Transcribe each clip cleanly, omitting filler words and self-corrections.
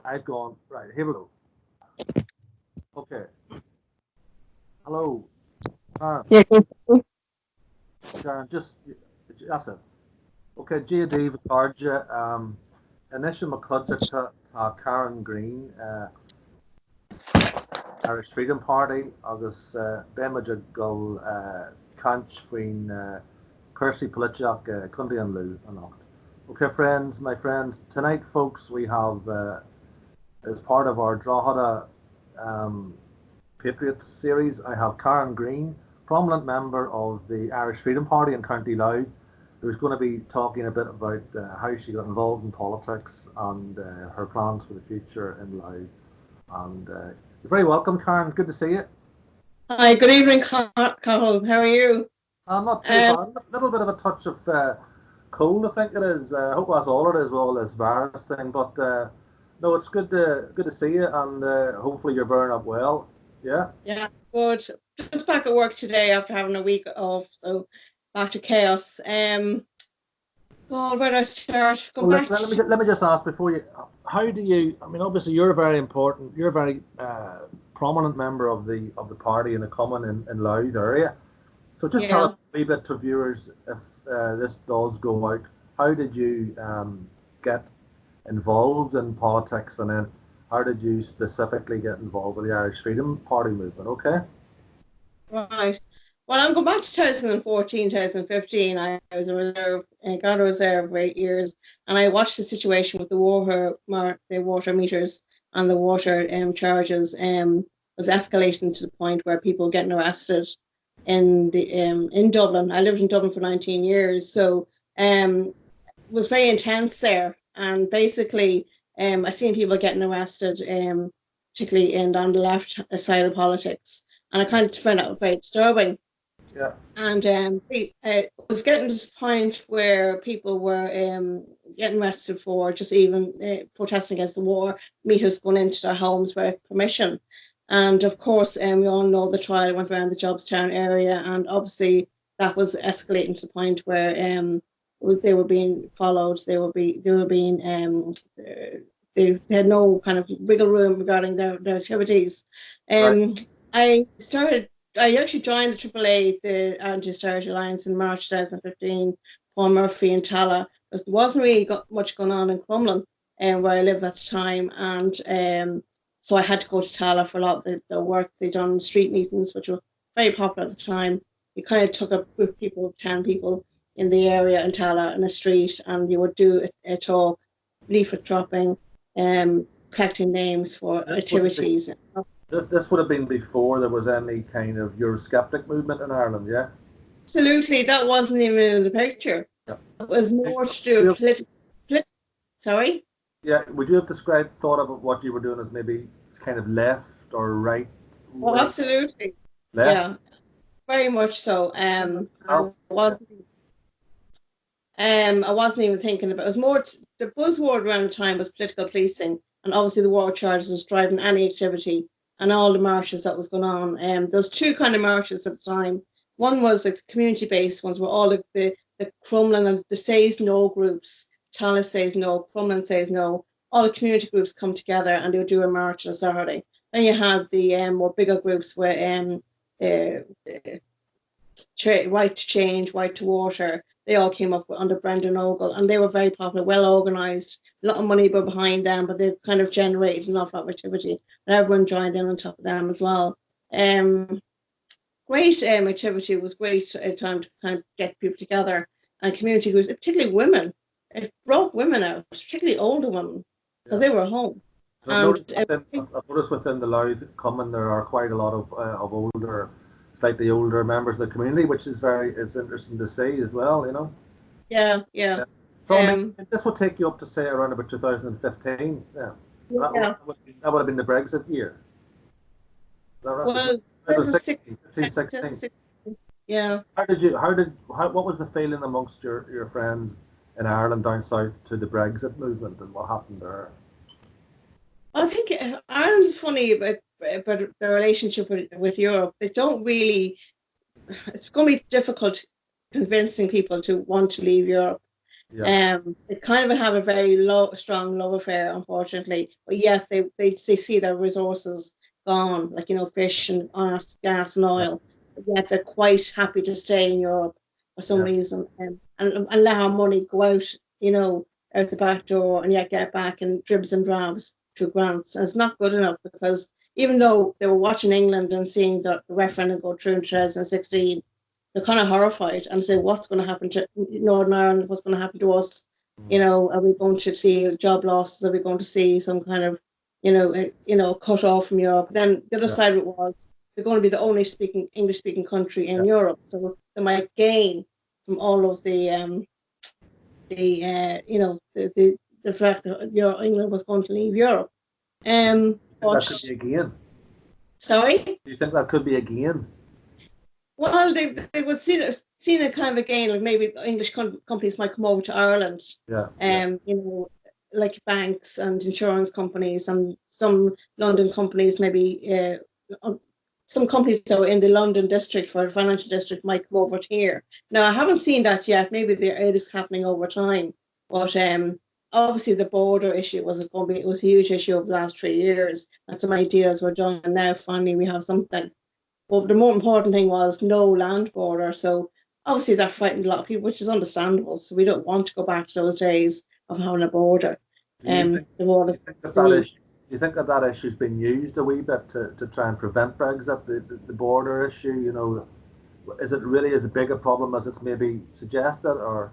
I've gone, right, here we go. Okay. Hello, Karen. Yeah. Karen, that's it. Okay, GAD Vicarja, initial McCludgeck to Karen Greene, Irish Freedom Party, agus Bemaja Gull, Conch Frin, Kirsty Politchak, Kundi and Lou, and Ocht. Okay, friends, my friends, tonight, folks, we have, as part of our Drogheda Patriots series, I have Karen Greene, prominent member of the Irish Freedom Party in County Louth, who's going to be talking a bit about how she got involved in politics and her plans for the future in Louth. And you're very welcome, Karen. Good to see you. Hi, good evening, Cathal. How are you? I'm not too bad. A little bit of a touch of cold, I think it is. I hope that's all it is, with all this virus thing. But no, it's good to see you, and hopefully you're bearing up well. Yeah. Yeah, good. Just back at work today after having a week off, so back to chaos. God, where do I start? Let me just ask before you. How do you? I mean, obviously you're a very prominent member of the party in the Cumann in Louth area. So just tell us a wee bit to viewers, if this does go out, how did you get involved in politics, and then how did you specifically get involved with the Irish Freedom Party movement? Okay. Right. Well, I'm going back to 2014, 2015. I was a reserve, got a reserve for 8 years, and I watched the situation with the water meters and the water charges was escalating to the point where people were getting arrested in Dublin. I lived in Dublin for 19 years, so it was very intense there. And basically, I seen people getting arrested, particularly on the left side of politics, and I kind of found that very disturbing. Yeah. And it was getting to this point where people were getting arrested for just even protesting against the war meters going into their homes without permission. And of course, we all know the trial went around the Jobstown area, and obviously that was escalating to the point where they were being followed. They had no kind of wiggle room regarding their activities. I actually joined the AAA, the Anti-Austerity Alliance, in March 2015. Paul Murphy and Tala. There wasn't really much going on in Crumlin, where I lived at the time, and so I had to go to Tala for a lot of the work they'd done, street meetings, which were very popular at the time. You kind of took a group of people, 10 people in the area in Tala in a street, and you would do a talk, leaflet dropping, collecting names for activities. This would have been before there was any kind of Eurosceptic movement in Ireland, yeah? Absolutely, that wasn't even in the picture. Yeah. It was more to do with Sorry? Yeah, would you have thought about what you were doing as maybe kind of left or right? Oh, absolutely. Left? Yeah, very much so. I wasn't even thinking about it. It was more, the buzzword around the time was political policing, and obviously the war charges was driving any activity and all the marches that was going on. There was two kind of marches at the time. One was the community-based ones, where all the Crumlin and the Says No groups, Talis says no, Crumlin says no, all the community groups come together and they would do a march on a Saturday. Then you have the more bigger groups where Right to Change, Right to Water, they all came up under Brendan Ogle, and they were very popular, well organised, a lot of money were behind them, but they kind of generated an awful lot of activity, and everyone joined in on top of them as well. Great activity. It was great time to kind of get people together, and community groups, particularly women. It brought women out, particularly older women, because they were home. I've noticed within the Louth Cumann there are quite a lot of older, slightly older members of the community, which is it's interesting to see as well, you know. Yeah. So I mean, this would take you up to say around about 2015. Yeah. That would have been the Brexit year. Is that right? Well, 2016. Yeah. What was the feeling amongst your friends in Ireland down south to the Brexit movement, and what happened there? I think Ireland's funny about the relationship with Europe. They don't really. It's going to be difficult convincing people to want to leave Europe. They kind of have a very strong love affair, unfortunately. But yes, they see their resources gone, like, fish and gas and oil. But yet they're quite happy to stay in Europe for some reason, and let our money go out, out the back door, and yet get back in dribs and drabs through grants. And it's not good enough, because even though they were watching England and seeing the referendum go through in 2016, they're kind of horrified and say, what's going to happen to Northern Ireland? What's going to happen to us? Are we going to see job losses? Are we going to see some kind of, cut off from Europe? Then the other side of it was, they're going to be the only English speaking country in Europe, so they might gain from all of the fact that England was going to leave Europe. That could be a gain. Sorry? Do you think that could be a gain? Well, they would see a kind of a gain, like maybe English companies might come over to Ireland. Like banks and insurance companies, and some London companies, maybe some companies that are in the London district, for the financial district, might come over to here. Now, I haven't seen that yet. Maybe it is happening over time, but obviously the border issue was a huge issue over the last 3 years, and some ideas were done, and now finally we have something. But the more important thing was no land border. So obviously that frightened a lot of people, which is understandable. So we don't want to go back to those days of having a border. Do you think that issue's been used a wee bit to try and prevent Brexit, the border issue? Is it really as big a problem as it's maybe suggested, or?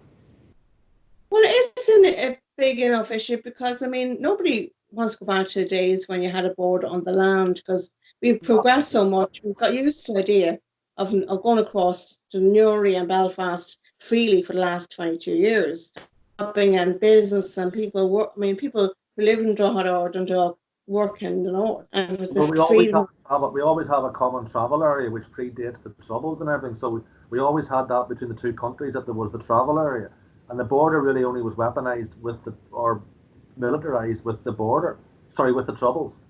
Well, it isn't a big enough issue, because nobody wants to go back to the days when you had a border on the land, because we've progressed so much. We've got used to the idea of going across to Newry and Belfast freely for the last 22 years. Shopping and business, and people work. People who live in Drogheda or Dundalk work in the north. And we always have a common travel area which predates the Troubles and everything. So we always had that between the two countries, that there was the travel area, and the border really only was weaponized or militarized with the border. Sorry, with the Troubles.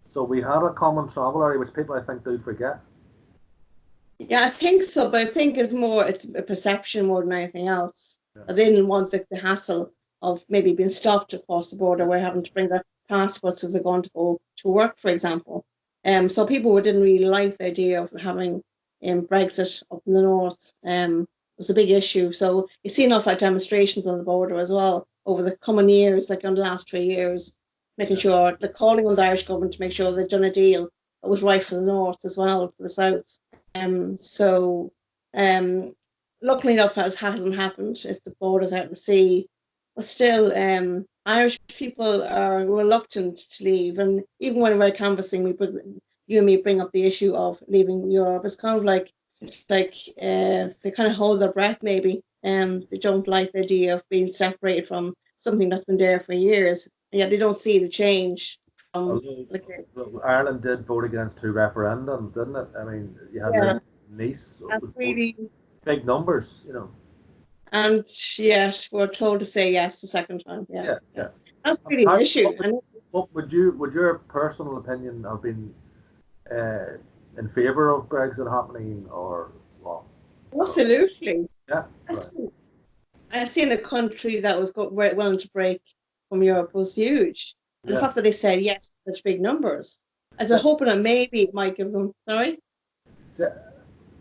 So we had a common travel area, which people, I think, do forget. Yeah, I think so, but I think it's a perception more than anything else. Yeah. They didn't want the hassle of maybe being stopped across the border, where having to bring their passports if they're going to go to work, for example. So people didn't really like the idea of having Brexit up in the north. It was a big issue. So you see enough like demonstrations on the border as well over the coming years, like in the last 3 years, making sure they're calling on the Irish government to make sure they've done a deal that was right for the north as well, for the south. Luckily enough, it hasn't happened. It's the borders out in the sea. But still, Irish people are reluctant to leave. And even when we're canvassing, you and me bring up the issue of leaving Europe. It's kind of like, they kind of hold their breath, maybe. They don't like the idea of being separated from something that's been there for years. And yet they don't see the change. Ireland did vote against 2 referendums, didn't it? You had Nice. Really big numbers, And yet we're told to say yes the second time. Yeah. That's really an issue. Would your personal opinion have been in favour of Brexit happening, or what? Absolutely. Yeah. I seen a country that was willing to break from Europe was huge. And the fact that they said yes to such big numbers, as a hoping that maybe it might give them. Sorry?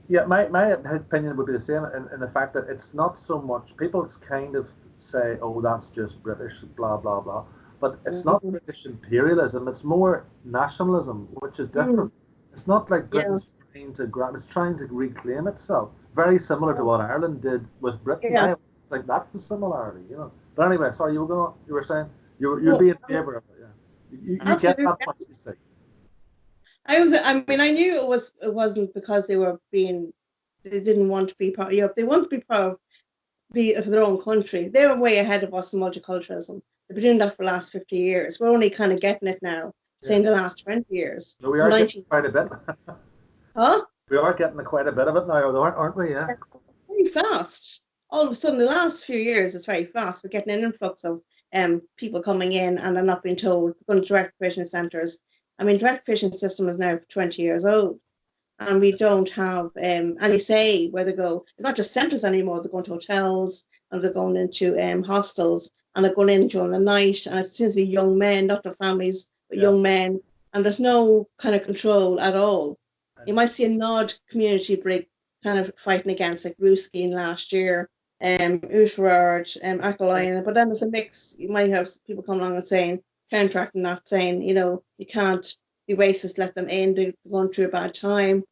Yeah, my opinion would be the same in the fact that it's not so much, people kind of say, oh, that's just British, blah, blah, blah. But it's not British imperialism, it's more nationalism, which is different. It's not like Britain's trying to reclaim itself. Very similar to what Ireland did with Britain. Yeah. I think that's the similarity, But anyway, sorry, you were saying you'd be in favour of it, You get that what you say. I knew it wasn't because they didn't want to be part of Europe. They want to be part of their own country. They were way ahead of us in multiculturalism. They've been doing that for the last 50 years. We're only kind of getting it now, say in the last 20 years. So we are getting quite a bit. Huh? We are getting quite a bit of it now, aren't we? Yeah. Very fast. All of a sudden, the last few years, it's very fast. We're getting an influx of people coming in, and they're not being told. We're going to direct provision centres. Direct provision system is now 20 years old. and we don't have any say where they go. It's not just centres anymore. They're going to hotels, and they're going into hostels, and they're going in during the night, and it seems to be young men, not their families, but young men, and there's no kind of control at all. You might see an odd community break kind of fighting against, like Ruski last year, Uterard, Aquiline, but then there's a mix. You might have people come along and saying, counteracting that, saying, you can't be racist, let them in, they're going through a bad time.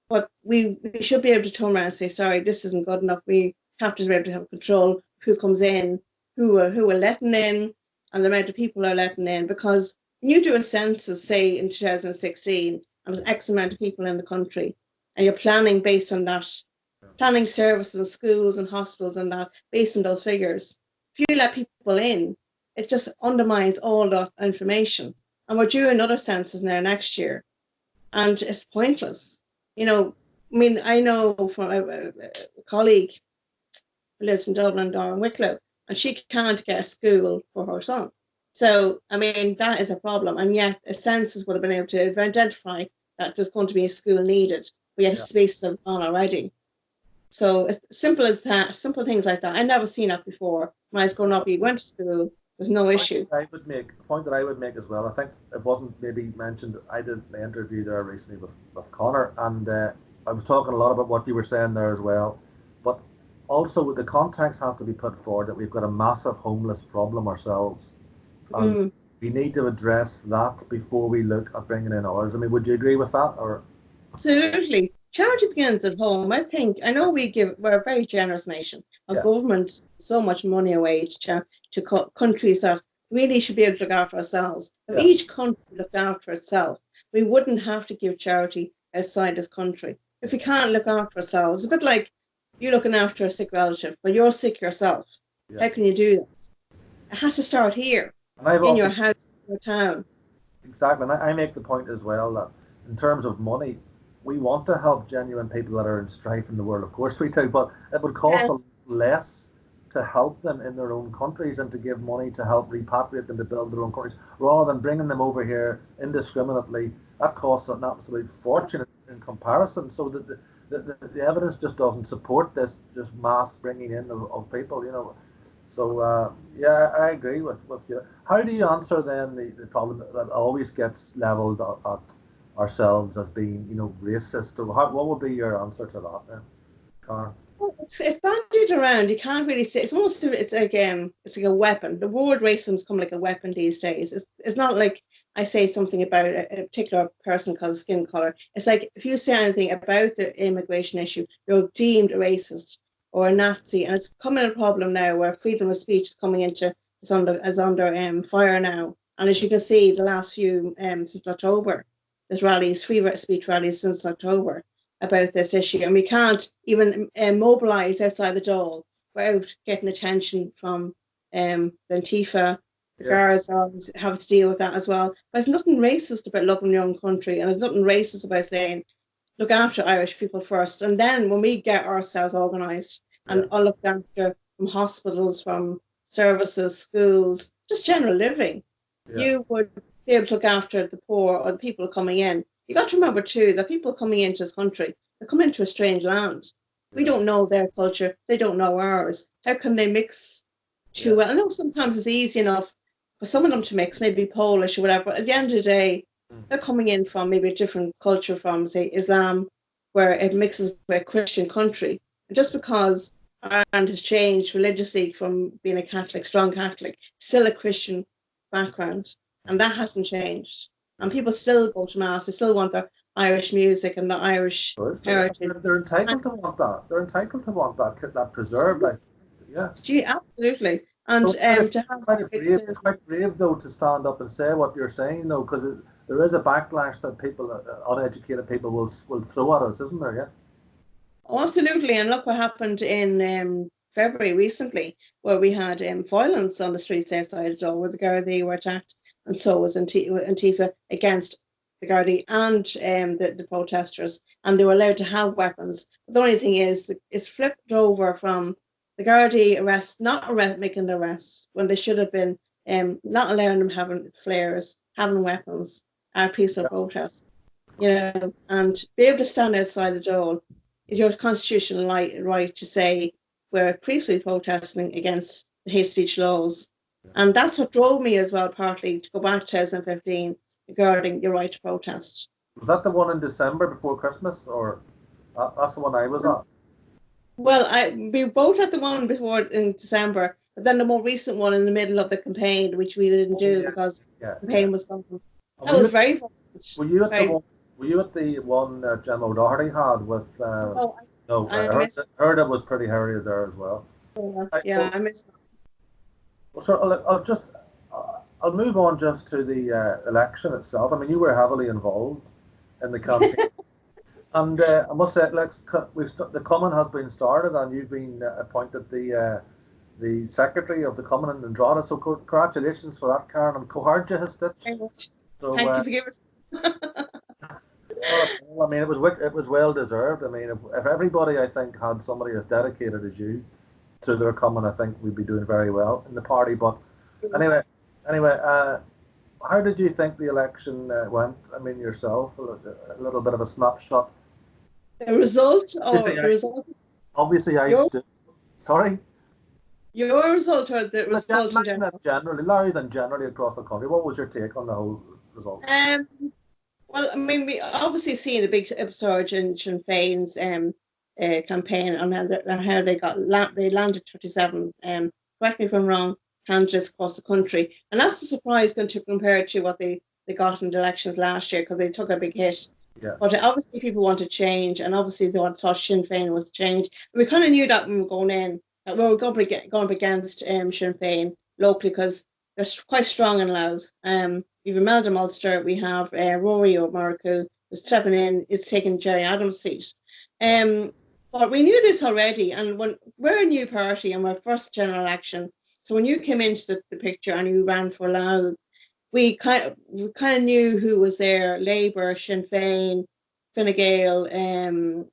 But we should be able to turn around and say, sorry, this isn't good enough. We have to be able to have control of who comes in, who are letting in, and the amount of people are letting in. Because when you do a census, say in 2016, and there's X amount of people in the country, and you're planning based on that, planning services and schools and hospitals and that, based on those figures, if you let people in, it just undermines all that information. And we're due another census now next year, and it's pointless. I know from a colleague who lives in Dublin, Darren Wicklow, and she can't get a school for her son. So, that is a problem. And yet a census would have been able to identify that there's going to be a school needed. We had spaces have gone already. So as simple as that, simple things like that. I never seen that before. When I was growing up, you went to school, there's no issue. The point that I would make as well, I think it wasn't maybe mentioned, I did an interview there recently with Connor, and I was talking a lot about what you were saying there as well. But also the context has to be put forward that we've got a massive homeless problem ourselves. And we need to address that before we look at bringing in others. Would you agree with that? Or absolutely. Charity begins at home. I know we're a very generous nation. Our government so much money away to countries that really should be able to look after ourselves. If each country looked after itself, we wouldn't have to give charity outside this country. If we can't look after ourselves, it's a bit like you looking after a sick relative, but you're sick yourself. How can you do that? It has to start here, in your house, in your town. Exactly. And I make the point as well that in terms of money, we want to help genuine people that are in strife in the world. Of course we do, but it would cost less to help them in their own countries and to give money to help repatriate them to build their own countries, rather than bringing them over here indiscriminately. That costs an absolute fortune in comparison. So the evidence just doesn't support this just mass bringing in of people, So I agree with you. How do you answer then the problem that always gets levelled at ourselves as being, racist? Or what would be your answer to that then, Karen? Well, it's bandied around. You can't really say. It's like a weapon. The word racism's come like a weapon these days. It's not like I say something about a particular person because of skin color. It's like if you say anything about the immigration issue, you're deemed a racist or a Nazi, and it's becoming a problem now where freedom of speech is coming into is under fire now. And as you can see, the last few since October, there's rallies, free speech rallies since October about this issue, and we can't even mobilise outside the Dáil without getting attention from the Antifa. The guards have to deal with that as well. But there's nothing racist about loving your own country, and there's nothing racist about saying, look after Irish people first, and then when we get ourselves organised and all looked after from hospitals, from services, schools, just general living, you would be able to look after the poor or the people coming in. You got to remember too that people coming into this country, they come into a strange land. We don't know their culture, they don't know ours. How can they mix too well? I know sometimes it's easy enough for some of them to mix, maybe Polish or whatever, but at the end of the day, they're coming in from maybe a different culture, from say Islam, where it mixes with a Christian country. And just because Ireland has changed religiously from being a Catholic, strong Catholic, still a Christian background, and that hasn't changed. And people still go to mass. They still want their Irish music and the Irish heritage. They're entitled to want that. They're entitled to want that preserved. Absolutely. And so to have quite brave though to stand up and say what you're saying though, because there is a backlash that people, uneducated people, will throw at us, isn't there? Yeah. Oh, absolutely. And look what happened in February recently, where we had violence on the streets outside of Dáil, where the Gardaí were attacked, and so was Antifa against the Gardaí and the protesters, and they were allowed to have weapons. But the only thing is, it's flipped over from the Gardaí making the arrests when they should have been not allowing them having flares, having weapons at peaceful protests. and be able to stand outside the door is your constitutional right to say we're peacefully protesting against the hate speech laws. And that's what drove me as well, partly, to go back to 2015 regarding your right to protest. Was that the one in December before Christmas, or that's the one I was at? Well, we both had the one before in December, but then the more recent one in the middle of the campaign, which we didn't do because the campaign was gone. That was very fun. Were you at the one? Were you at the one Gemma O'Doherty had with? No, I heard it was pretty hairy there as well. I missed that. Well, so I'll move on just to the election itself. I mean, you were heavily involved in the campaign. And I must say, the Cumann has been started, and you've been appointed the secretary of the Cumann in Drogheda. So congratulations for that, Karen. And Coharja has stitched. Thank you for giving us. Well, I mean, it was well deserved. I mean, if everybody, I think, had somebody as dedicated as you to their Cumann, I think we'd be doing very well in the party. But anyway, how did you think the election went? I mean, yourself, a little bit of a snapshot. The result, or the result? Obviously, sorry. Your result, or the result in general? Generally across the country. What was your take on the whole result? Well, I mean, we obviously seen a big upsurge in Sinn Féin's campaign on how they landed 37. Correct me if I'm wrong, candidates across the country, and that's a surprise compared to what they got in the elections last year, because they took a big hit. Yeah. But obviously people want to change, and obviously they thought Sinn Féin was to change. And we kind of knew that when we were going in, that we were going up against Sinn Féin locally, because they're quite strong in Louth. We have Imelda Mulster, we have Rory O'Murchú, who's stepping in, is taking Jerry Adams' seat. But we knew this already, and when we're a new party and we're first general election, so when you came into the picture and you ran for Louth, we kind of knew who was there: Labour, Sinn Féin, Fine Gael, and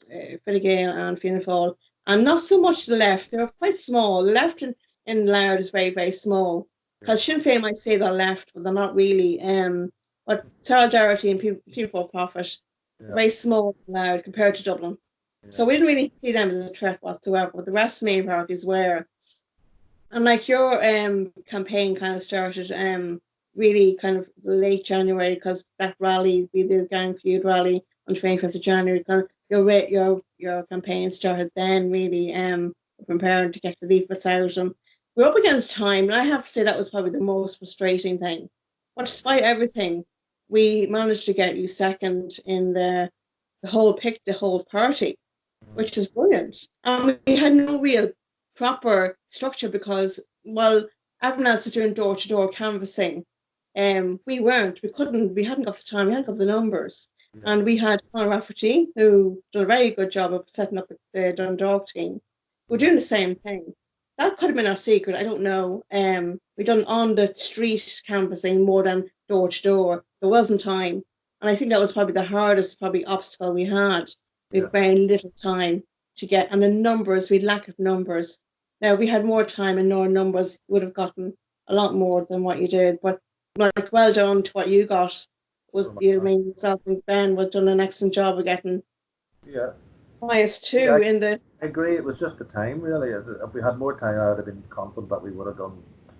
Fianna Fáil, and not so much the left. They were quite small. The left in Louth is very, very small, because Sinn Féin might say they're left, but they're not really. But Solidarity and People for Profit, very small in Louth compared to Dublin. Yeah. So we didn't really see them as a threat whatsoever, but the rest of the main parties were. And like your campaign kind of started really kind of late January, because that rally, the Gang Feud rally on 25th of January, kind of your campaign started then, really preparing to get the leaflets out. And we're up against time, and I have to say that was probably the most frustrating thing. But despite everything, we managed to get you second in the whole party, which is brilliant. And we had no real proper structure, because while everyone else is doing door-to-door canvassing, we hadn't got the time, we hadn't got the numbers. Yeah. And we had Conor Rafferty, who did a very good job of setting up the Dundalk team. We're doing the same thing. That could have been our secret, I don't know. We done on the street canvassing more than door-to-door. There wasn't time. And I think that was probably the hardest obstacle we had. We had very little time to get, and the numbers, we had lack of numbers. Now, if we had more time and more numbers, we would have gotten a lot more than what you did. But like, well done to what you got. Yourself and Ben was done an excellent job of getting highest two in the. I agree. It was just the time, really. If we had more time, I would have been confident that we would have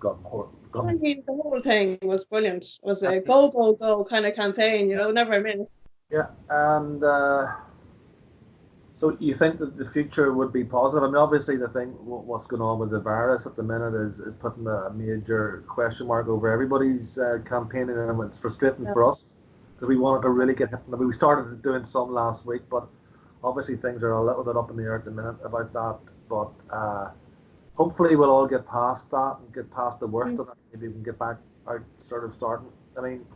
got more. I mean, the whole thing was brilliant. It was a go kind of campaign, never a minute. Yeah, and so you think that the future would be positive? I mean, obviously the thing, what's going on with the virus at the minute is putting a major question mark over everybody's campaigning, and it's frustrating for us, because we wanted to really get hit. I mean, we started doing some last week, but obviously things are a little bit up in the air at the minute about that. But hopefully we'll all get past that and get past the worst of it. Maybe we can get back out sort of starting. I mean,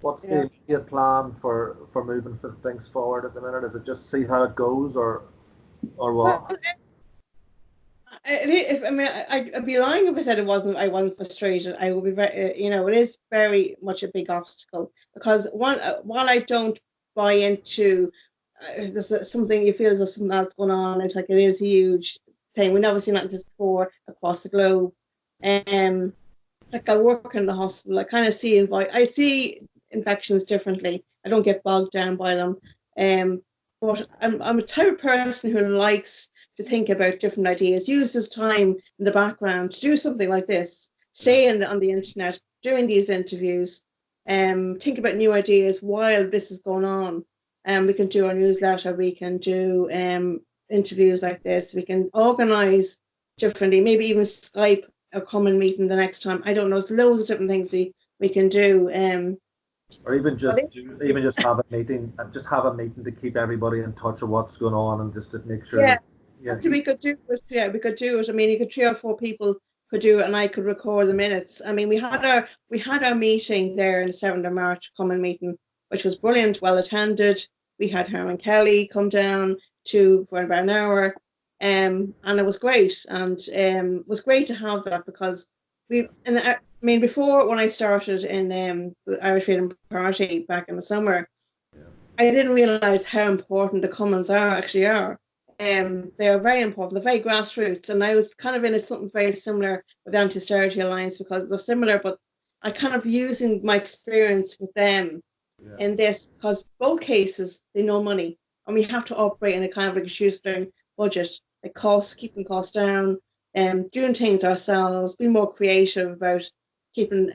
what's the immediate plan for moving things forward at the minute? Is it just see how it goes, or what? I'd be lying if I said I wasn't frustrated. I will be very, it is very much a big obstacle, because while I don't buy into there's something you feel there's something else going on. It's like it is a huge thing. We've never seen like this before across the globe. Like I work in the hospital, I kind of see infections differently. I don't get bogged down by them. But I'm a type of person who likes to think about different ideas, use this time in the background to do something like this, stay on the internet, doing these interviews, think about new ideas while this is going on. We can do our newsletter, we can do interviews like this, we can organise differently, maybe even Skype a common meeting the next time. I don't know, there's loads of different things we can do. Or even just have a meeting and just have a meeting to keep everybody in touch of what's going on and just to make sure. Yeah, we could do it. Yeah, we could do it. I mean, you could 3 or 4 people could do it, and I could record the minutes. I mean, we had our meeting there on the 7th of March, common meeting, which was brilliant, well attended. We had Helen Kelly come down for about an hour, and it was great. And it was great to have that because I mean, before when I started in the Irish Freedom Party back in the summer, I didn't realise how important the Commons actually are. They are very important. They're very grassroots, and I was kind of in something very similar with the Anti-Austerity Alliance because they're similar, but I kind of using my experience with them in this because both cases they know money, and we have to operate in a kind of like a shoestring budget, like keeping costs down, doing things ourselves, being more creative about keeping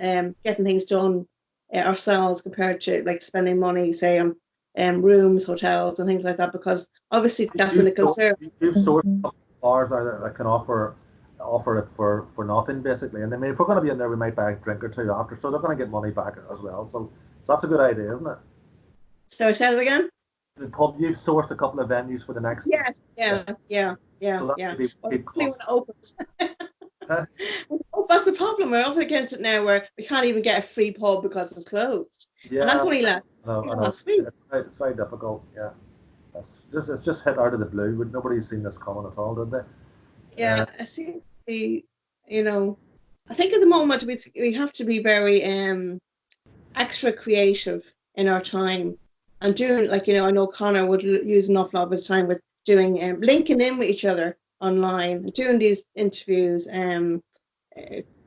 getting things done ourselves compared to like spending money, say on rooms, hotels, and things like that. Because obviously that's in a concern. You've sourced bars that can offer it for nothing basically, and I mean if we're going to be in there, we might buy a drink or two after, so they're going to get money back as well. So that's a good idea, isn't it? So I said it again. The pub, you've sourced a couple of venues for the next. Yes, yeah. So when it opens. That's the problem. We're up against it now where we can't even get a free pub because it's closed. Yeah, and that's only last week. It's very difficult. Yeah, it's just hit out of the blue. But nobody's seen this coming at all, did they? Yeah, I think I think at the moment we have to be very extra creative in our time and doing I know Connor would use an awful lot of his time with doing linking in with each other online, doing these interviews,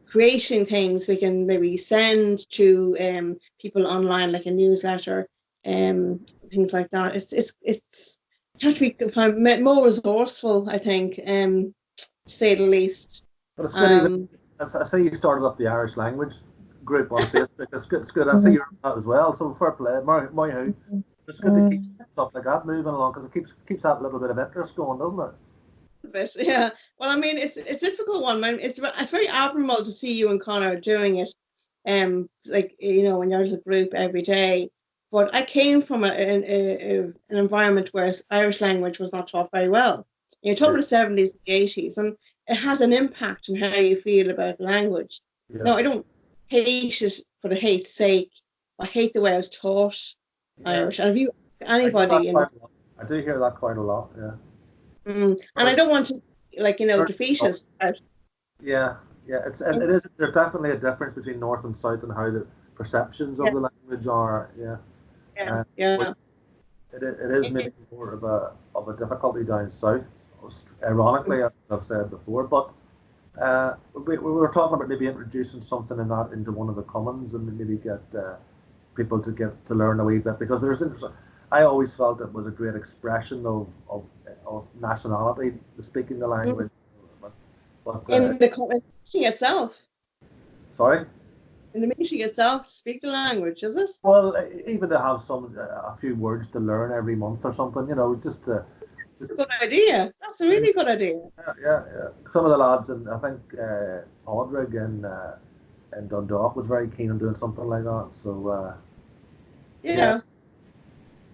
creating things we can maybe send to people online, like a newsletter, things like that. It's you have to be more resourceful, I think, to say the least. But it's good. I say you started up the Irish language group on Facebook. It's good. I see you're on that as well. So fair play, Murchú. It's good to keep stuff like that moving along because it keeps that little bit of interest going, doesn't it? Bit, yeah. Well, I mean, it's a difficult one. I mean, it's very admirable to see you and Connor doing it, when you're as a group every day. But I came from an environment where Irish language was not taught very well. You're talking the 70s and 80s, and it has an impact on how you feel about the language. Yeah. No, I don't hate it for the hate's sake. I hate the way I was taught Irish. And if you anybody, I do hear that quite a lot. Yeah. And I don't want to, defeat us. Yeah. It is. There's definitely a difference between north and south and how the perceptions of the language are. Yeah. It is maybe more of a difficulty down south. Ironically, as I've said before, but we were talking about maybe introducing something in that into one of the commons and maybe get people to learn a wee bit because I always felt it was a great expression of nationality, speaking the language. But in the meeting itself. Sorry? In the meeting itself, speak the language, is it? Well, even to have a few words to learn every month or something, just to. That's a good idea. That's a really good idea. Yeah. Some of the lads, and I think Audrey in Dundalk was very keen on doing something like that. So. Yeah.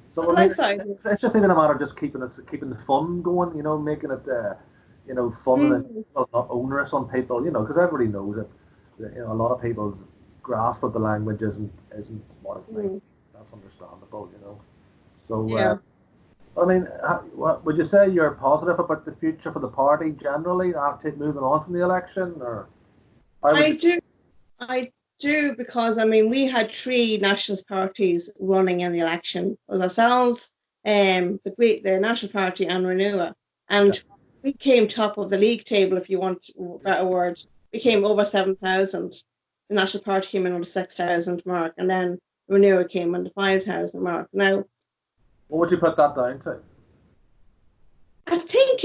So it's just even a matter of just keeping the fun going, making it, fun and not onerous on people, because everybody knows it. A lot of people's grasp of the language isn't what it might be. That's understandable, So, I mean, would you say you're positive about the future for the party generally, moving on from the election, or? I do because we had 3 nationalist parties running in the election. It was ourselves, the National Party and Renua, and we came top of the league table. If you want better words, we came over 7,000. The National Party came in on the 6,000 mark, and then renewal came on the 5,000 mark. Now, what would you put that down to? I think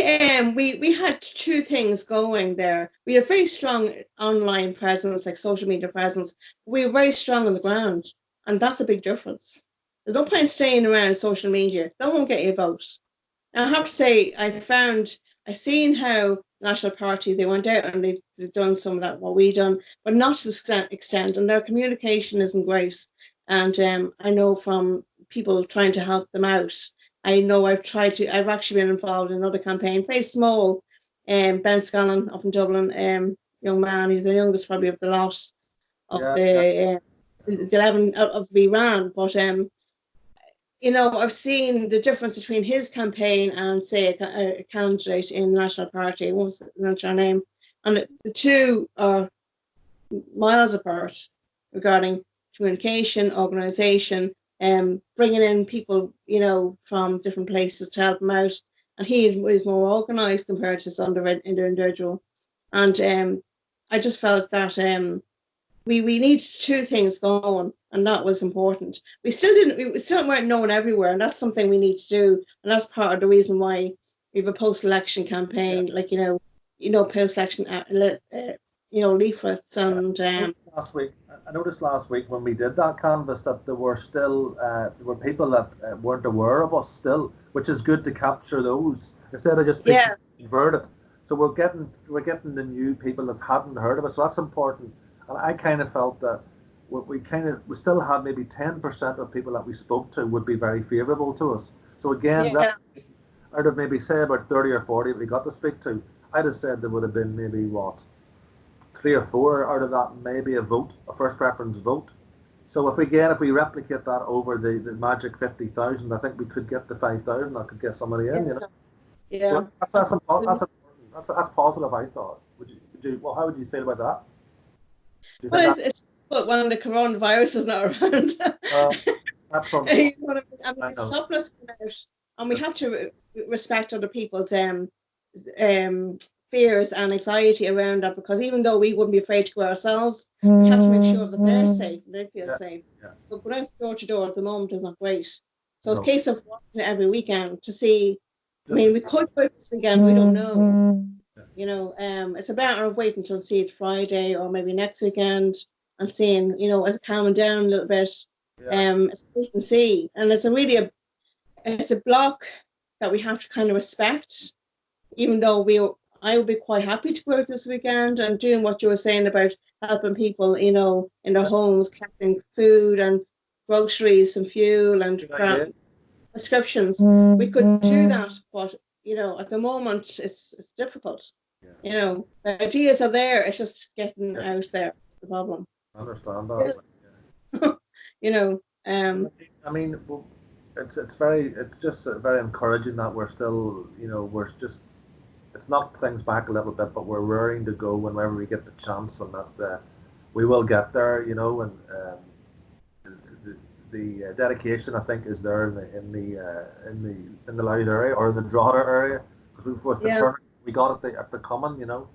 we had two things going there. We had a very strong online presence, like social media presence. We were very strong on the ground, and that's a big difference. There's no point staying around social media. That won't get you a vote. Now, I have to say, I seen how National Party, they went out and they've done some of that, what we done, but not to the extent, and their communication isn't great. And I know from people trying to help them out, I know I've actually been involved in another campaign, very small. Ben Scanlon up in Dublin, young man, he's the youngest probably of the lot of the 11 of the ran. But I've seen the difference between his campaign and, say, a candidate in the National Party. I won't mention her name, and the two are miles apart regarding communication, organisation, bringing in people, from different places to help him out. And he was more organised compared to his other individual. And I just felt that we needed two things going, and that was important. We still weren't known everywhere, and that's something we need to do. And that's part of the reason why we have a post-election campaign, post-election, leaflets and. I noticed last week when we did that canvas that there were still people that weren't aware of us still, which is good to capture those instead of just being converted. So we're getting the new people that hadn't heard of us. So that's important. And I kind of felt that we still had maybe 10% of people that we spoke to would be very favourable to us. So again, out of maybe say about 30 or 40 that we got to speak to, I'd have said there would have been maybe 3 or 4 out of that, maybe a first preference vote. So if we replicate that over the magic 50,000, I think we could get the 5,000. I could get somebody in, Yeah. So that's important. That's positive. I thought. How would you feel about that? Well, it's when the coronavirus is not around. That's from. It's stopless out, and we have to respect other people's fears and anxiety around that, because even though we wouldn't be afraid to go ourselves, we have to make sure that they're safe and they feel safe. But going out door to door at the moment is not great. So it's a case of watching it every weekend to see. We could go this weekend, we don't know. It's a matter of waiting until see it Friday or maybe next weekend and seeing, as it calming down a little bit. It's wait and see, and it's a block that we have to kind of respect, even though I would be quite happy to go out this weekend and doing what you were saying about helping people, in their homes, collecting food and groceries and fuel and prescriptions. We could do that, but at the moment it's difficult. The ideas are there. It's just getting out there. That's the problem. I understand that. It's just very encouraging that we're still, it's knocked things back a little bit, but we're raring to go whenever we get the chance, and that we will get there, and the dedication, I think, is there in the Louth area or the Drogheda area, because we got it at the Cumann,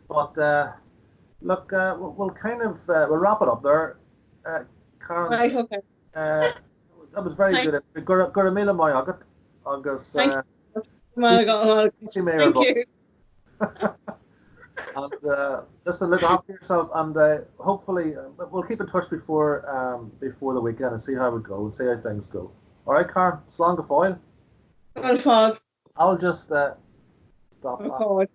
But look, we'll kind of we'll wrap it up there, Karen. Right, okay. That was very good. Gur mille mai agat, agus. Thank you. And listen, look after yourself, and hopefully we'll keep in touch before the weekend and see how we go and see how things go. All right, Karen, slán go fáil. Well, fog. I'll just stop that.